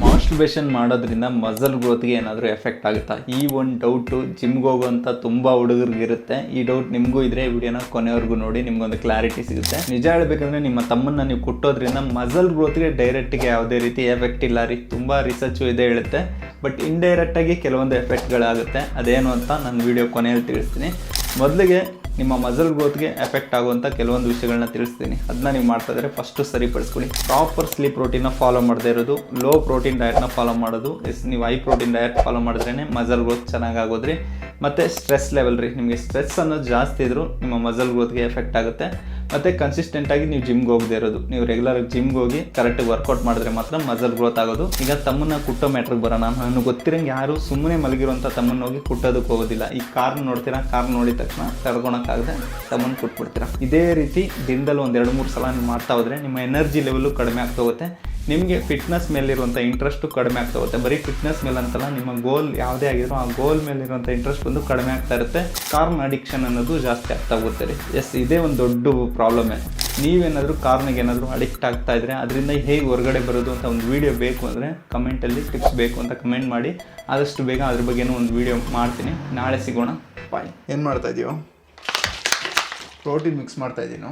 Masturbation ಮಾಡೋದ್ರಿಂದ muscle ಗ್ರೋತ್ಗೆ ಏನಾದರೂ effect ಆಗುತ್ತಾ? ಈ ಒಂದು ಡೌಟು ಜಿಮ್ಗೆ ಹೋಗುವಂಥ ತುಂಬ ಹುಡುಗರಿಗೆ ಇರುತ್ತೆ. ಈ ಡೌಟ್ ನಿಮಗೂ ಇದ್ರೆ ಈ ವಿಡಿಯೋನ ಕೊನೆವರೆಗೂ ನೋಡಿ, ನಿಮ್ಗೊಂದು ಕ್ಲಾರಿಟಿ ಸಿಗುತ್ತೆ. ನಿಜ ಹೇಳ್ಬೇಕಂದ್ರೆ ನಿಮ್ಮ ತಮ್ಮನ್ನ ನೀವು ಕುಟ್ಟೋದ್ರಿಂದ ಮಸಲ್ ಗ್ರೋತ್ಗೆ ಡೈರೆಕ್ಟ್ಗೆ ಯಾವುದೇ ರೀತಿ ಎಫೆಕ್ಟ್ ಇಲ್ಲ ರೀ. ತುಂಬ ರಿಸರ್ಚು ಇದೆ ಹೇಳುತ್ತೆ, ಬಟ್ ಇಂಡೈರೆಕ್ಟಾಗಿ ಕೆಲವೊಂದು ಎಫೆಕ್ಟ್ಗಳಾಗುತ್ತೆ. ಅದೇನು ಅಂತ ನಾನು ವಿಡಿಯೋ ಕೊನೆಯಲ್ಲಿ ತಿಳಿಸ್ತೀನಿ. ಮೊದಲಿಗೆ ನಿಮ್ಮ ಮಸಲ್ ಗ್ರೋತ್ಗೆ ಎಫೆಕ್ಟ್ ಆಗುವಂಥ ಕೆಲವೊಂದು ವಿಷಯಗಳನ್ನ ತಿಳಿಸ್ತೀನಿ. ಅದನ್ನ ನೀವು ಮಾಡ್ತಾ ಇದ್ರೆ ಫಸ್ಟು ಸರಿಪಡಿಸ್ಕೊಳ್ಳಿ. ಪ್ರಾಪರ್ ಸ್ಲೀಪ್ ರೋಟೀನ್ನ ಫಾಲೋ ಮಾಡದೇ ಇರೋದು, ಲೋ ಪ್ರೋಟೀನ್ ಡಯಟ್ನ ಫಾಲೋ ಮಾಡೋದು. ನೀವು ಹೈ ಪ್ರೋಟೀನ್ ಡಯಟ್ ಫಾಲೋ ಮಾಡಿದ್ರೇ ಮಸಲ್ ಗ್ರೋತ್ ಚೆನ್ನಾಗಿ ಆಗೋದ್ರಿ. ಮತ್ತು ಸ್ಟ್ರೆಸ್ ಲೆವೆಲ್ ರೀ, ನಿಮಗೆ ಸ್ಟ್ರೆಸ್ ಅನ್ನೋದು ಜಾಸ್ತಿ ಇದ್ದರೂ ನಿಮ್ಮ ಮಸಲ್ ಗ್ರೋತ್ಗೆ ಎಫೆಕ್ಟ್ ಆಗುತ್ತೆ. ಮತ್ತು ಕನ್ಸಿಸ್ಟೆಂಟಾಗಿ ನೀವು ಜಿಮ್ಗೆ ಹೋಗದೇ ಇರೋದು, ನೀವು ರೆಗ್ಯುಲರಾಗಿ ಜಿಮ್ಗೆ ಹೋಗಿ ಕರೆಕ್ಟಾಗಿ ವರ್ಕೌಟ್ ಮಾಡಿದ್ರೆ ಮಾತ್ರ ಮಸಲ್ ಗ್ರೋತ್ ಆಗೋದು. ಈಗ ತಮ್ಮನ್ನ ಕುಟ್ಟೋ ಮ್ಯಾಟ್ರಿಗೆ ಬರೋಣ. ನನಗೆ ಗೊತ್ತಿರಂಗೆ ಯಾರು ಸುಮ್ಮನೆ ಮಲಗಿರುವಂಥ ತಮ್ಮನ್ನ ಹೋಗಿ ಕುಟ್ಟೋದಕ್ಕೆ ಹೋಗೋದಿಲ್ಲ. ಈ ಕಾರ್ ನೋಡ್ತೀರಾ, ಕಾರ್ ನೋಡಿದ ತಕ್ಷಣ ತಡ್ಕೊಳಕ್ಕಾಗದೆ ತಮ್ಮನ್ನು ಕುಟ್ಬಿಡ್ತೀರಾ. ಇದೇ ರೀತಿ ದಿನದಲ್ಲಿ 1-2-3 ಸಲ ನೀವು ಮಾಡ್ತಾ ಹೋದರೆ ನಿಮ್ಮ ಎನರ್ಜಿ ಲೆವೆಲ್ಲು ಕಡಿಮೆ ಆಗ್ತಾ ಹೋಗುತ್ತೆ. ನಿಮಗೆ ಫಿಟ್ನೆಸ್ ಮೇಲಿರುವಂಥ ಇಂಟ್ರೆಸ್ಟು ಕಡಿಮೆ ಆಗ್ತಾ ಹೋಗುತ್ತೆ. ಬರೀ ಫಿಟ್ನೆಸ್ ಮೇಲೆ ಅಂತಲ್ಲ, ನಿಮ್ಮ ಗೋಲ್ ಯಾವುದೇ ಆಗಿರೋ ಆ ಗೋಲ್ ಮೇಲಿರುವಂಥ ಇಂಟ್ರೆಸ್ಟ್ ಬಂದು ಕಡಿಮೆ ಆಗ್ತಾ ಇರುತ್ತೆ. ಕಾರ್ನ್ ಅಡಿಕ್ಷನ್ ಅನ್ನೋದು ಜಾಸ್ತಿ ಆಗ್ತಾ ಹೋಗುತ್ತೆ ರೀ. ಇದೇ ಒಂದು ದೊಡ್ಡ ಪ್ರಾಬ್ಲಮ್ಮೇ. ನೀವೇನಾದರೂ ಕಾರ್ನಿಗೆ ಏನಾದರೂ ಅಡಿಕ್ಟ್ ಆಗ್ತಾ ಇದ್ದರೆ ಅದರಿಂದ ಹೇಗೆ ಹೊರಗಡೆ ಬರೋದು ಅಂತ ಒಂದು ವೀಡಿಯೋ ಬೇಕು ಅಂದರೆ ಕಮೆಂಟಲ್ಲಿ ಟಿಪ್ಸ್ ಬೇಕು ಅಂತ ಕಮೆಂಟ್ ಮಾಡಿ. ಆದಷ್ಟು ಬೇಗ ಅದ್ರ ಬಗ್ಗೆನೂ ಒಂದು ವೀಡಿಯೋ ಮಾಡ್ತೀನಿ. ನಾಳೆ ಸಿಗೋಣ. ಬಾಯ್. ಏನು ಮಾಡ್ತಾ ಇದೀಯೋ? ಪ್ರೋಟೀನ್ ಮಿಕ್ಸ್ ಮಾಡ್ತಾ ಇದ್ದೀನೋ.